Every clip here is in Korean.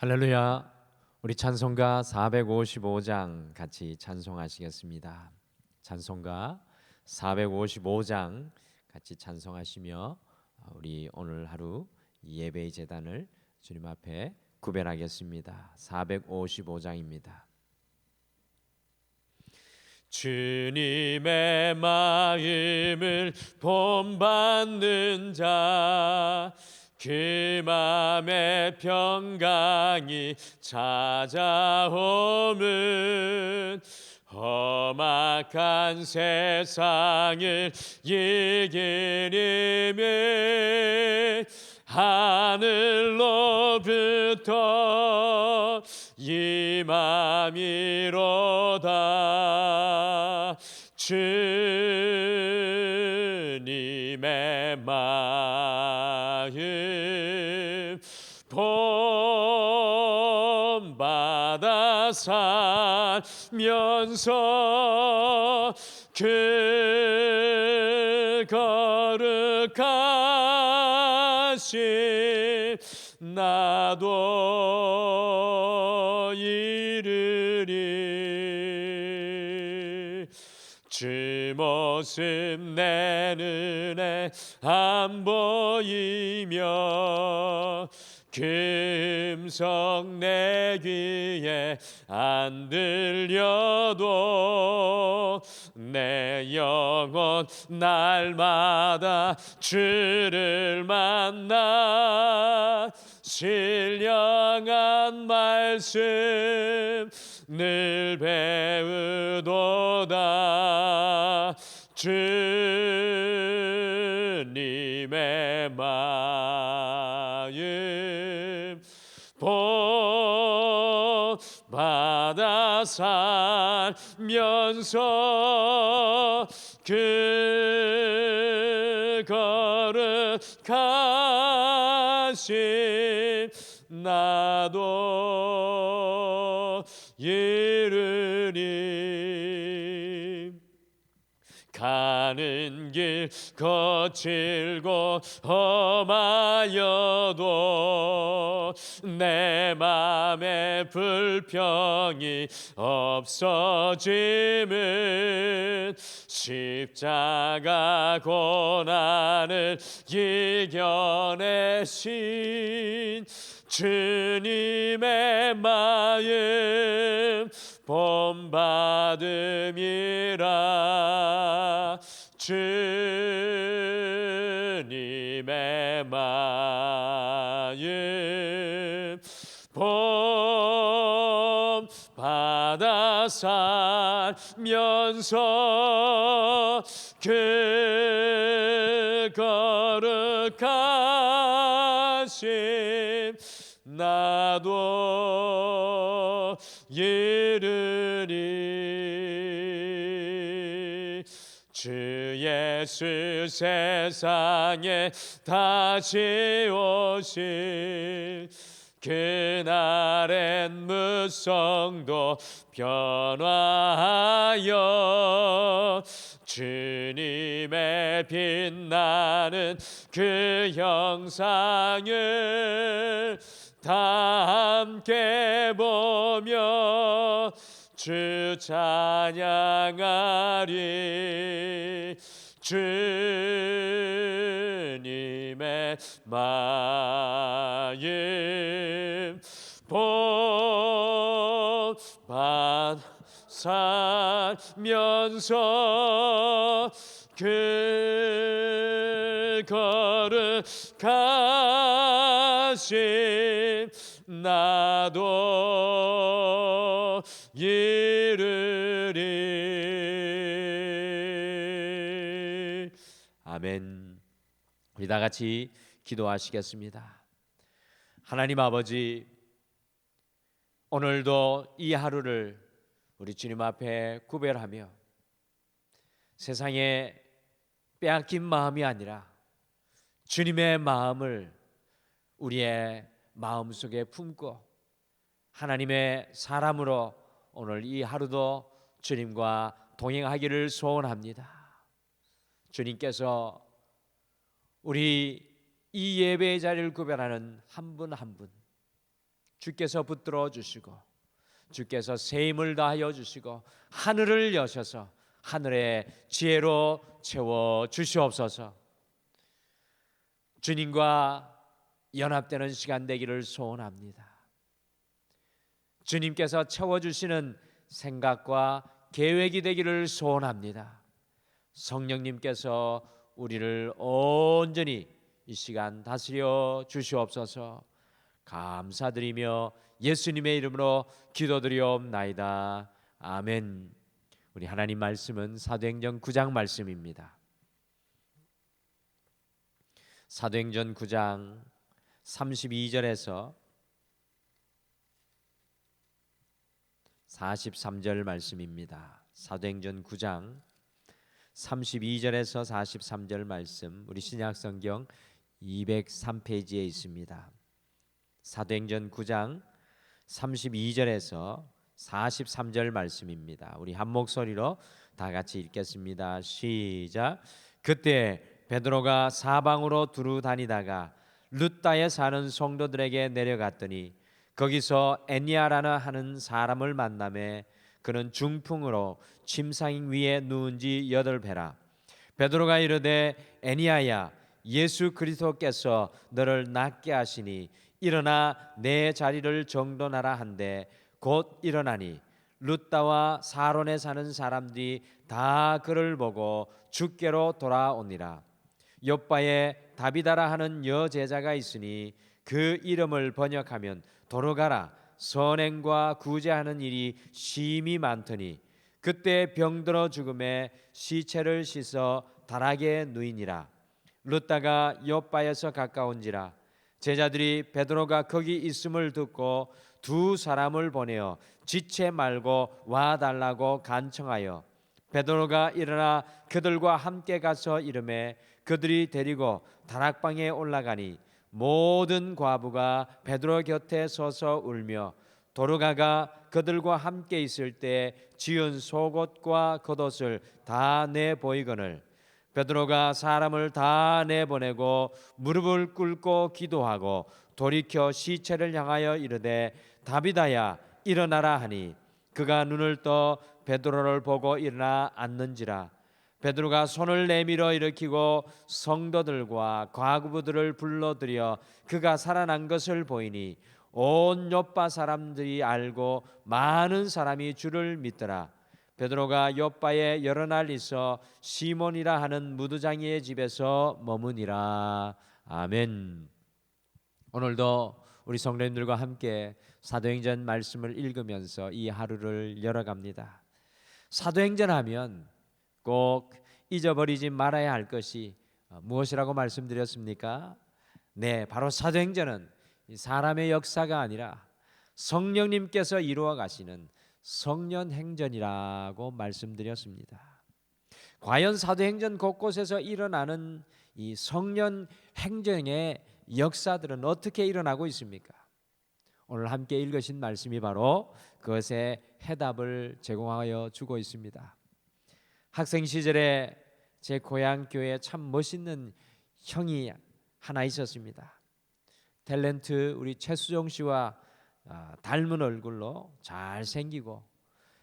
할렐루야. 우리 찬송가 455장 같이 찬송하시겠습니다. 찬송가 455장 같이 찬송하시며 우리 오늘 하루 예배의 제단을 주님 앞에 구별하겠습니다. 455장입니다. 주님의 마음을 본받는 자, 그 맘에 평강이 찾아오면 험악한 세상을 이기리면 하늘로부터 임함이로다. 주님의 마음 본받아 살면서 그 거룩하신 나도 이르리. 주 모습 내 눈에 안 보이며 그 음성 내 귀에 안 들려도 내 영혼 날마다 주를 만나 신령한 말씀 늘 배우도다. 주님의 마음 본받아 살면서 그 거룩하신 나도 이르리. 가는 길 거칠고 험하여도 내 맘에 불평이 없어짐은 십자가 고난을 이겨내신 주님의 마음 본받음이라. 주님의 마음 본받아 살면서 그 거룩하신 나도 이르리. 주 예수 세상에 다시 오실 그날엔 무성도 변화하여 주님의 빛나는 그 형상을 다 함께 보며 주 찬양하리. 주님의 마음 본받아 살면서 그 거룩하신 나도 이르리. 아멘. 우리 다 같이 기도하시겠습니다. 하나님 아버지, 오늘도 이 하루를 우리 주님 앞에 구별하며 세상에 빼앗긴 마음이 아니라 주님의 마음을 우리의 마음속에 품고 하나님의 사람으로 오늘 이 하루도 주님과 동행하기를 소원합니다. 주님께서 우리 이 예배의 자리를 구별하는 한 분 한 분, 주께서 붙들어 주시고 주께서 새 힘을 다하여 주시고 하늘을 여셔서 하늘의 지혜로 채워 주시옵소서. 주님과 연합되는 시간 되기를 소원합니다. 주님께서 채워주시는 생각과 계획이 되기를 소원합니다. 성령님께서 우리를 온전히 이 시간 다스려 주시옵소서. 감사드리며 예수님의 이름으로 기도드리옵나이다. 아멘. 우리 하나님 말씀은 사도행전 9장 말씀입니다. 사도행전 9장 32절에서 43절 말씀입니다. 사도행전 9장 32절에서 43절 말씀, 우리 신약성경 203페이지에 있습니다. 사도행전 9장 32절에서 43절 말씀입니다. 우리 한 목소리로 다 같이 읽겠습니다. 시작. 그때 베드로가 사방으로 두루 다니다가 룻다에 사는 성도들에게 내려갔더니 거기서 애니아라나 하는 사람을 만나매 그는 중풍으로 침상 위에 누운 지 8배라. 베드로가 이르되 애니아야, 예수 그리스도께서 너를 낫게 하시니 일어나 내 자리를 정돈하라 한데 곧 일어나니 룻다와 사론에 사는 사람들이 다 그를 보고 주께로 돌아오니라. 욥바에 다비다라 하는 여제자가 있으니 그 이름을 번역하면 도로가라 선행과 구제하는 일이 심히 많더니 그때 병들어 죽음에 시체를 씻어 다락에 누이니라. 룻다가 욥바에서 가까운지라 제자들이 베드로가 거기 있음을 듣고 2 사람을 보내어 지체 말고 와달라고 간청하여 베드로가 일어나 그들과 함께 가서 이르매 그들이 데리고 다락방에 올라가니 모든 과부가 베드로 곁에 서서 울며 도르가가 그들과 함께 있을 때 지은 속옷과 겉옷을 다 내보이거늘 베드로가 사람을 다 내보내고 무릎을 꿇고 기도하고 돌이켜 시체를 향하여 이르되 다비다야 일어나라 하니 그가 눈을 떠 베드로를 보고 일어나 앉는지라. 베드로가 손을 내밀어 일으키고 성도들과 과부들을 불러들여 그가 살아난 것을 보이니 온 욥바 사람들이 알고 많은 사람이 주를 믿더라. 베드로가 욥바에 여러 날 있어 시몬이라 하는 무두장이의 집에서 머무니라. 아멘. 오늘도 우리 성도님들과 함께 사도행전 말씀을 읽으면서 이 하루를 열어갑니다. 사도행전 하면 꼭 잊어버리지 말아야 할 것이 무엇이라고 말씀드렸습니까? 네, 바로 사도행전은 사람의 역사가 아니라 성령님께서 이루어 가시는 성령행전이라고 말씀드렸습니다. 과연 사도행전 곳곳에서 일어나는 이 성령행전의 역사들은 어떻게 일어나고 있습니까? 오늘 함께 읽으신 말씀이 바로 그것의 해답을 제공하여 주고 있습니다. 학생 시절에 제 고향 교회에 참 멋있는 형이 하나 있었습니다. 탤런트 우리 최수종 씨와 닮은 얼굴로 잘생기고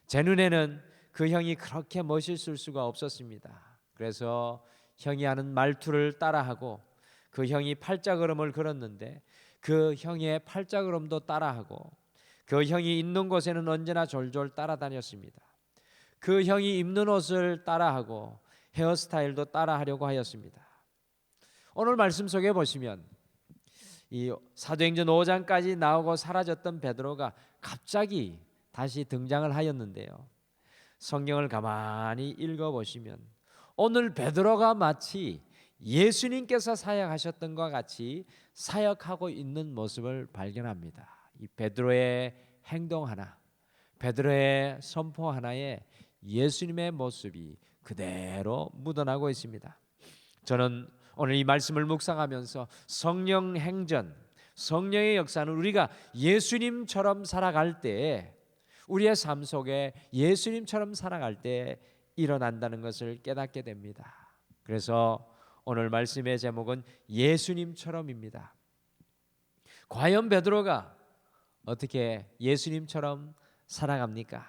제 눈에는 그 형이 그렇게 멋있을 수가 없었습니다. 그래서 형이 하는 말투를 따라하고 그 형이 팔자걸음을 걸었는데 그 형의 팔자걸음도 따라하고 그 형이 있는 곳에는 언제나 졸졸 따라다녔습니다. 그 형이 입는 옷을 따라하고 헤어스타일도 따라하려고 하였습니다. 오늘 말씀 속에 보시면 이 사도행전 5장까지 나오고 사라졌던 베드로가 갑자기 다시 등장을 하였는데요. 성경을 가만히 읽어보시면 오늘 베드로가 마치 예수님께서 사역하셨던 것과 같이 사역하고 있는 모습을 발견합니다. 이 베드로의 행동 하나, 베드로의 선포 하나에 예수님의 모습이 그대로 묻어나고 있습니다. 저는 오늘 이 말씀을 묵상하면서 성령 행전, 성령의 역사는 우리가 예수님처럼 살아갈 때, 우리의 삶 속에 예수님처럼 살아갈 때 일어난다는 것을 깨닫게 됩니다. 그래서 오늘 말씀의 제목은 예수님처럼입니다. 과연 베드로가 어떻게 예수님처럼 살아갑니까?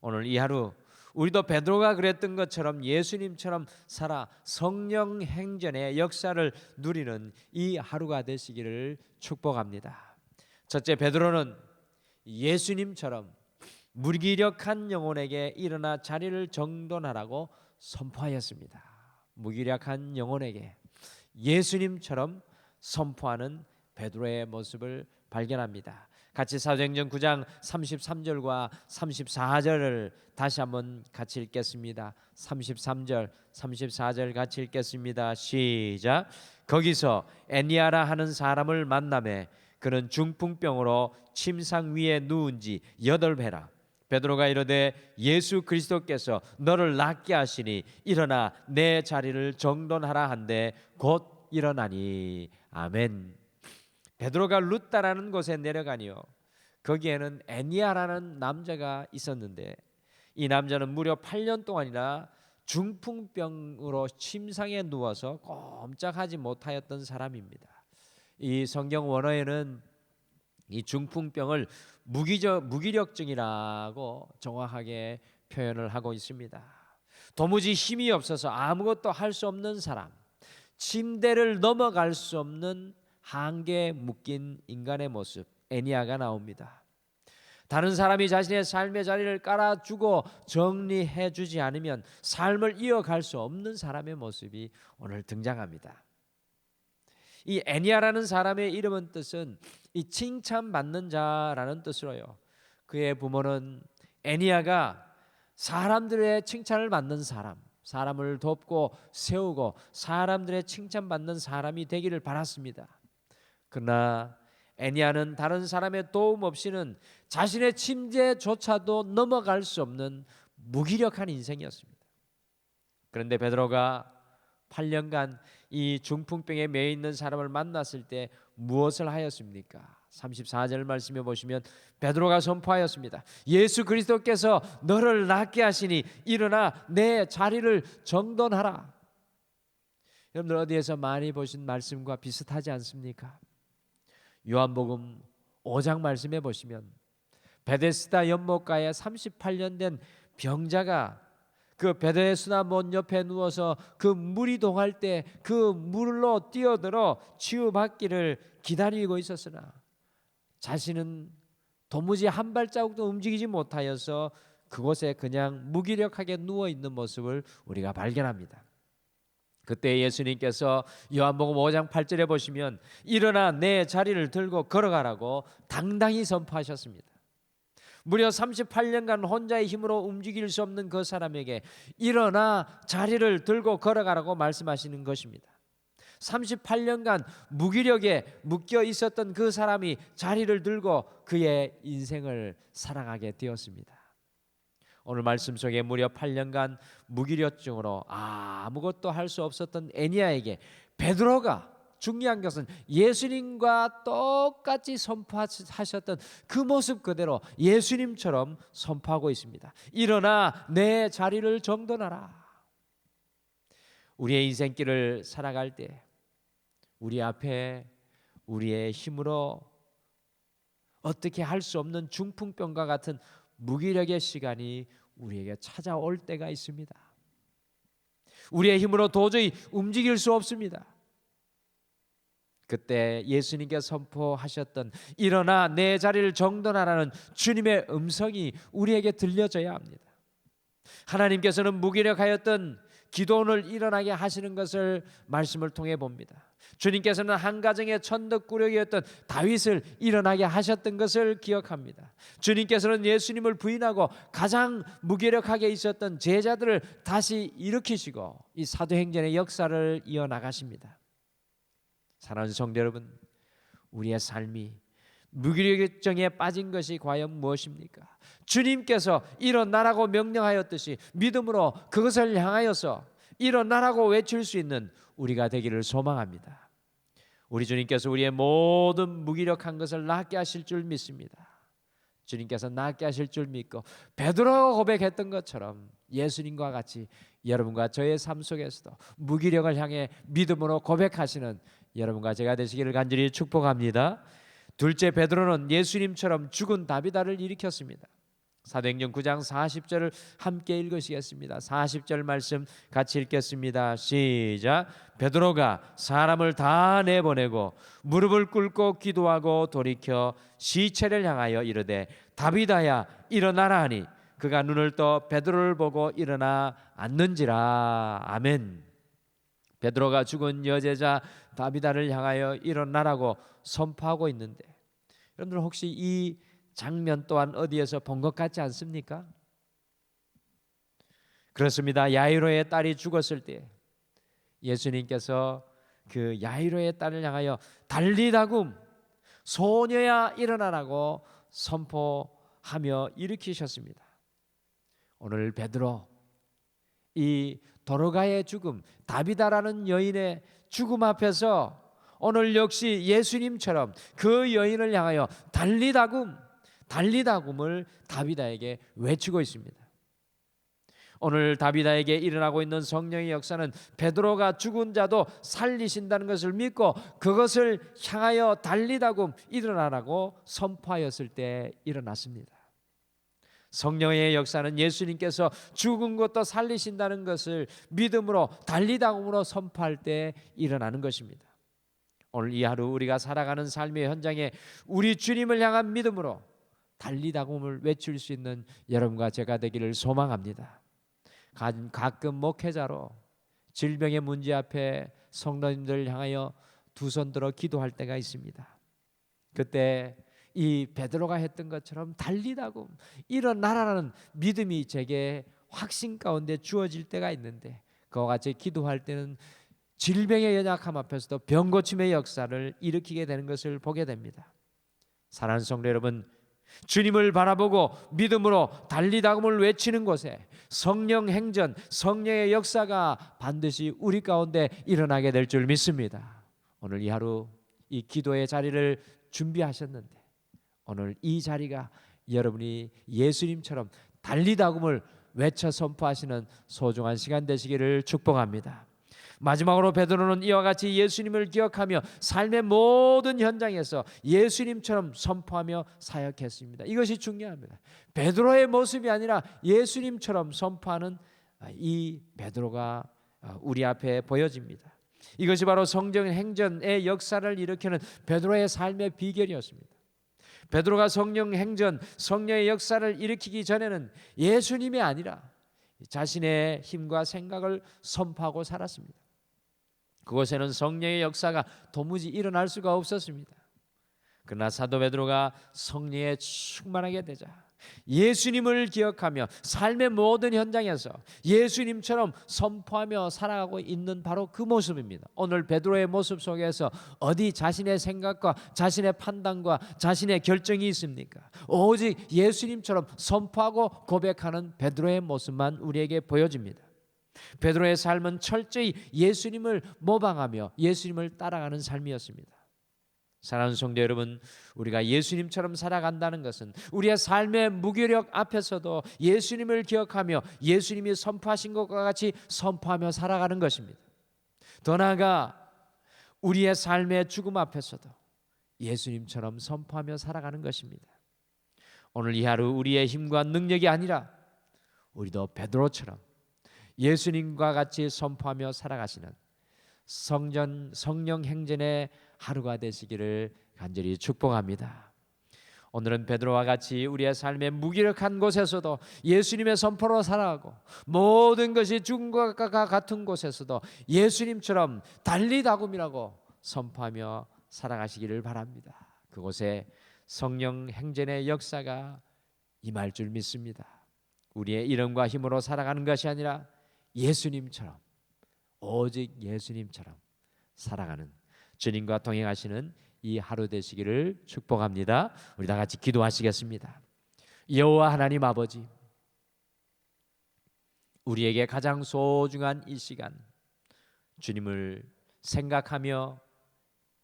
오늘 이 하루 우리도 베드로가 그랬던 것처럼 예수님처럼 살아 성령 행전의 역사를 누리는 이 하루가 되시기를 축복합니다. 첫째, 베드로는 예수님처럼 무기력한 영혼에게 일어나 자리를 정돈하라고 선포하였습니다. 무기력한 영혼에게 예수님처럼 선포하는 베드로의 모습을 발견합니다. 같이 사도행전 9장 33절과 34절을 다시 한번 같이 읽겠습니다. 33절, 34절 같이 읽겠습니다. 시작. 거기서 애니아라 하는 사람을 만나매 그는 중풍병으로 침상 위에 누운 지 8회라. 베드로가 이르되 예수 그리스도께서 너를 낫게 하시니 일어나 내 자리를 정돈하라 한데 곧 일어나니. 아멘. 베드로가 룻다라는 곳에 내려가니요, 거기에는 애니아라는 남자가 있었는데 이 남자는 무려 8년 동안이나 중풍병으로 침상에 누워서 꼼짝하지 못하였던 사람입니다. 이 성경 원어에는 이 중풍병을 무기력증이라고 정확하게 표현을 하고 있습니다. 도무지 힘이 없어서 아무것도 할 수 없는 사람, 침대를 넘어갈 수 없는 한계에 묶인 인간의 모습, 애니아가 나옵니다. 다른 사람이 자신의 삶의 자리를 깔아주고 정리해주지 않으면 삶을 이어갈 수 없는 사람의 모습이 오늘 등장합니다. 이 애니아라는 사람의 이름은 뜻은 이 칭찬받는 자라는 뜻으로요, 그의 부모는 애니아가 사람들의 칭찬을 받는 사람, 사람을 돕고 세우고 사람들의 칭찬받는 사람이 되기를 바랐습니다. 그러나 애니아는 다른 사람의 도움 없이는 자신의 침대조차도 넘어갈 수 없는 무기력한 인생이었습니다. 그런데 베드로가 8년간 이 중풍병에 매여 있는 사람을 만났을 때 무엇을 하였습니까? 34절 말씀해 보시면 베드로가 선포하였습니다. 예수 그리스도께서 너를 낫게 하시니 일어나 내 자리를 정돈하라. 여러분들 어디에서 많이 보신 말씀과 비슷하지 않습니까? 요한복음 5장 말씀해 보시면 베데스다 연못가에 38년 된 병자가 그 베데스다 못 옆에 누워서 그 물이 동할 때 그 물로 뛰어들어 치유받기를 기다리고 있었으나 자신은 도무지 한 발자국도 움직이지 못하여서 그곳에 그냥 무기력하게 누워있는 모습을 우리가 발견합니다. 그때 예수님께서 요한복음 5장 8절에 보시면 일어나 내 자리를 들고 걸어가라고 당당히 선포하셨습니다. 무려 38년간 혼자의 힘으로 움직일 수 없는 그 사람에게 일어나 자리를 들고 걸어가라고 말씀하시는 것입니다. 38년간 무기력에 묶여 있었던 그 사람이 자리를 들고 그의 인생을 살아가게 되었습니다. 오늘 말씀 속에 무려 8년간 무기력증으로 아무것도 할 수 없었던 애니아에게 베드로가, 중요한 것은 예수님과 똑같이 선포하셨던 그 모습 그대로 예수님처럼 선포하고 있습니다. 일어나 내 자리를 정돈하라. 우리의 인생길을 살아갈 때 우리 앞에 우리의 힘으로 어떻게 할 수 없는 중풍병과 같은 무기력의 시간이 우리에게 찾아올 때가 있습니다. 우리의 힘으로 도저히 움직일 수 없습니다. 그때 예수님께 선포하셨던 일어나 내 자리를 정돈하라는 주님의 음성이 우리에게 들려져야 합니다. 하나님께서는 무기력하였던 기도원을 일어나게 하시는 것을 말씀을 통해 봅니다. 주님께서는 한 가정의 천덕꾸러기였던 다윗을 일어나게 하셨던 것을 기억합니다. 주님께서는 예수님을 부인하고 가장 무기력하게 있었던 제자들을 다시 일으키시고 이 사도행전의 역사를 이어나가십니다. 사랑하는 성도 여러분, 우리의 삶이 무기력증에 빠진 것이 과연 무엇입니까? 주님께서 일어나라고 명령하였듯이 믿음으로 그것을 향하여서 일어나라고 외칠 수 있는 우리가 되기를 소망합니다. 우리 주님께서 우리의 모든 무기력한 것을 낫게 하실 줄 믿습니다. 주님께서 낫게 하실 줄 믿고 베드로가 고백했던 것처럼 예수님과 같이 여러분과 저의 삶 속에서도 무기력을 향해 믿음으로 고백하시는 여러분과 제가 되시기를 간절히 축복합니다. 둘째 베드로는 예수님처럼 죽은 다비다를 일으켰습니다. 사도행전 9장 40절을 함께 읽으시겠습니다. 40절 말씀 같이 읽겠습니다. 시작. 베드로가 사람을 다 내보내고 무릎을 꿇고 기도하고 돌이켜 시체를 향하여 이르되 다비다야 일어나라 하니 그가 눈을 떠 베드로를 보고 일어나 앉는지라. 아멘. 베드로가 죽은 여제자 다비다를 향하여 일어나라고 선포하고 있는데, 여러분들 혹시 이 장면 또한 어디에서 본 것 같지 않습니까? 그렇습니다. 야이로의 딸이 죽었을 때 예수님께서 그 야이로의 딸을 향하여 달리다굼 소녀야 일어나라고 선포하며 일으키셨습니다. 오늘 베드로, 이 도로가의 죽음, 다비다라는 여인의 죽음 앞에서 오늘 역시 예수님처럼 그 여인을 향하여 달리다굼을 다비다에게 외치고 있습니다. 오늘 다비다에게 일어나고 있는 성령의 역사는 베드로가 죽은 자도 살리신다는 것을 믿고 그것을 향하여 달리다굼 일어나라고 선포하였을 때 일어났습니다. 성령의 역사는 예수님께서 죽은 것도 살리신다는 것을 믿음으로 달리다굼으로 선포할 때 일어나는 것입니다. 오늘 이 하루 우리가 살아가는 삶의 현장에 우리 주님을 향한 믿음으로 달리다굼을 외칠 수 있는 여러분과 제가 되기를 소망합니다. 가끔 목회자로 질병의 문제 앞에 성도님들 향하여 두 손 들어 기도할 때가 있습니다. 그때 이 베드로가 했던 것처럼 달리다굼 일어나라는 믿음이 제게 확신 가운데 주어질 때가 있는데, 그와 같이 기도할 때는 질병의 연약함 앞에서도 병 고침의 역사를 일으키게 되는 것을 보게 됩니다. 사랑하는 성도 여러분, 주님을 바라보고 믿음으로 달리다굼을 외치는 곳에 성령 행전, 성령의 역사가 반드시 우리 가운데 일어나게 될 줄 믿습니다. 오늘 이 하루 이 기도의 자리를 준비하셨는데, 오늘 이 자리가 여러분이 예수님처럼 달리다굼을 외쳐 선포하시는 소중한 시간 되시기를 축복합니다. 마지막으로 베드로는 이와 같이 예수님을 기억하며 삶의 모든 현장에서 예수님처럼 선포하며 사역했습니다. 이것이 중요합니다. 베드로의 모습이 아니라 예수님처럼 선포하는 이 베드로가 우리 앞에 보여집니다. 이것이 바로 성령 행전의 역사를 일으키는 베드로의 삶의 비결이었습니다. 베드로가 성령 행전, 성령의 역사를 일으키기 전에는 예수님이 아니라 자신의 힘과 생각을 선포하고 살았습니다. 그곳에는 성령의 역사가 도무지 일어날 수가 없었습니다. 그러나 사도 베드로가 성령에 충만하게 되자 예수님을 기억하며 삶의 모든 현장에서 예수님처럼 선포하며 살아가고 있는 바로 그 모습입니다. 오늘 베드로의 모습 속에서 어디 자신의 생각과 자신의 판단과 자신의 결정이 있습니까? 오직 예수님처럼 선포하고 고백하는 베드로의 모습만 우리에게 보여집니다. 베드로의 삶은 철저히 예수님을 모방하며 예수님을 따라가는 삶이었습니다. 사랑하는 성도 여러분, 우리가 예수님처럼 살아간다는 것은 우리의 삶의 무기력 앞에서도 예수님을 기억하며 예수님이 선포하신 것과 같이 선포하며 살아가는 것입니다. 더 나아가 우리의 삶의 죽음 앞에서도 예수님처럼 선포하며 살아가는 것입니다. 오늘 이 하루 우리의 힘과 능력이 아니라 우리도 베드로처럼 예수님과 같이 선포하며 살아가시는 성령 행전의 하루가 되시기를 간절히 축복합니다. 오늘은 베드로와 같이 우리의 삶의 무기력한 곳에서도 예수님의 선포로 살아가고 모든 것이 죽은 것과 같은 곳에서도 예수님처럼 달리다굼이라고 선포하며 살아가시기를 바랍니다. 그곳에 성령 행전의 역사가 임할 줄 믿습니다. 우리의 이름과 힘으로 살아가는 것이 아니라 예수님처럼, 오직 예수님처럼 살아가는 주님과 동행하시는 이 하루 되시기를 축복합니다. 우리 다 같이 기도하시겠습니다. 여호와 하나님 아버지, 우리에게 가장 소중한 이 시간 주님을 생각하며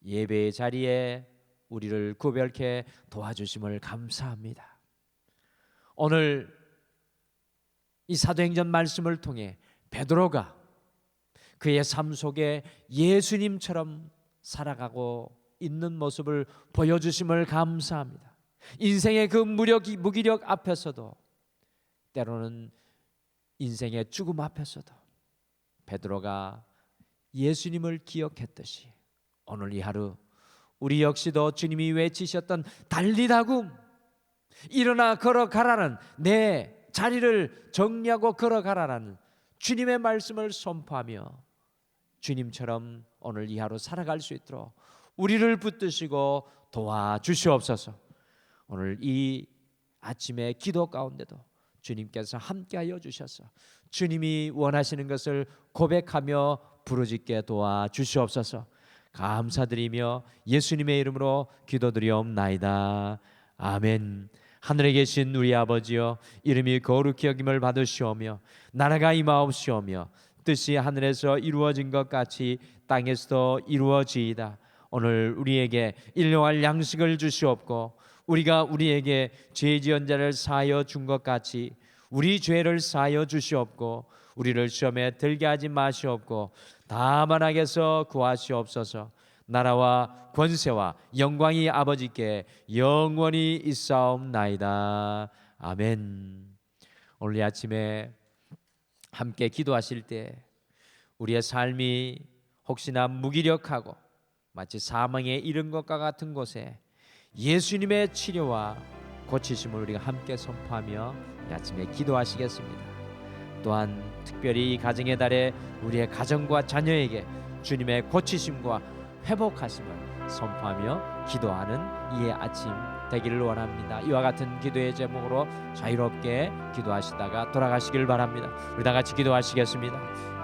예배의 자리에 우리를 구별케 도와주심을 감사합니다. 오늘 이 사도행전 말씀을 통해 베드로가 그의 삶 속에 예수님처럼 살아가고 있는 모습을 보여주심을 감사합니다. 인생의 그 무기력 앞에서도, 때로는 인생의 죽음 앞에서도 베드로가 예수님을 기억했듯이 오늘 이 하루 우리 역시도 주님이 외치셨던 달리다굼, 일어나 걸어가라는, 내 자리를 정리하고 걸어가라는 주님의 말씀을 선포하며 주님처럼 오늘 이 하루 살아갈 수 있도록 우리를 붙드시고 도와주시옵소서. 오늘 이 아침의 기도 가운데도 주님께서 함께하여 주셔서 주님이 원하시는 것을 고백하며 부르짖게 도와주시옵소서. 감사드리며 예수님의 이름으로 기도드리옵나이다. 아멘. 하늘에 계신 우리 아버지여, 이름이 거룩히 여김을 받으시오며 나라가 임하옵시오며 뜻이 하늘에서 이루어진 것 같이 땅에서도 이루어지이다. 오늘 우리에게 일용할 양식을 주시옵고 우리가 우리에게 죄 지은 자를 사하여 준 것 같이 우리 죄를 사하여 주시옵고 우리를 시험에 들게 하지 마시옵고 다만 악에서 구하시옵소서. 나라와 권세와 영광이 아버지께 영원히 있사옵나이다. 아멘. 오늘 아침에 함께 기도하실 때 우리의 삶이 혹시나 무기력하고 마치 사망에 이른 것과 같은 곳에 예수님의 치료와 고치심을 우리가 함께 선포하며 이 아침에 기도하시겠습니다. 또한 특별히 이 가정의 달에 우리의 가정과 자녀에게 주님의 고치심과 회복하심을 선포하며 기도하는 이 아침 되기를 원합니다. 이와 같은 기도의 제목으로 자유롭게 기도하시다가 돌아가시길 바랍니다. 우리 다 같이 기도하시겠습니다.